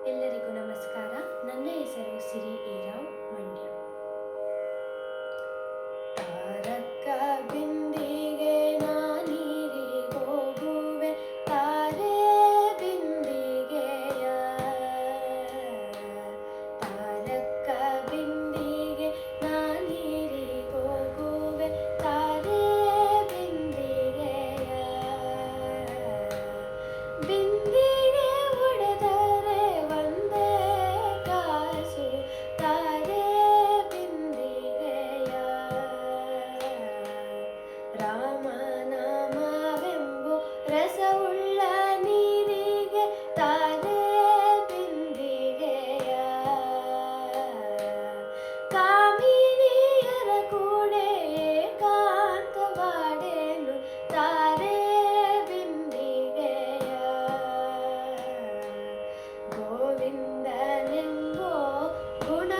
ಎಲ್ಲರಿಗೂ ನಮಸ್ಕಾರ. ನನ್ನ ಹೆಸರು ಸಿರಿ ಈರಾವ್ ಮಂಡ್ಯ. ತಾರಕ್ಕ ಬಿಂದಿಗೆ ನಾನೀರಿಗೋಗುವೆ ತಾರೆ ಬಿಂದಿಗೆಯ. ತಾರಕ್ಕ ಬಿಂದಿಗೆ ನಾನೀರಿಗೋಗುವೆ ತಾರೆ ಬಿಂದಿಗೆಯ. ಬಿಂದಿಗೆ ಒಡೆದರೆ ಒಂದೇ ಕಾಸು ತಾರೆ ಬಿಂದಿಗೆಯ. ರಾಮನಾಮವೆಂಬು ರಸವುಳ್ಳ ನೀರಿಗೆ ತಾರೆ ಬಿಂದಿಗೆಯ. ಕಾಮಿನಿಯರ ಕೂಡೆ ಏಕಾಂತವಾಡೆನು ತಾರೆ ಬಿಂದಿಗೆಯ. ಗೋವಿಂದನೆಂಬೋ ಗುಣ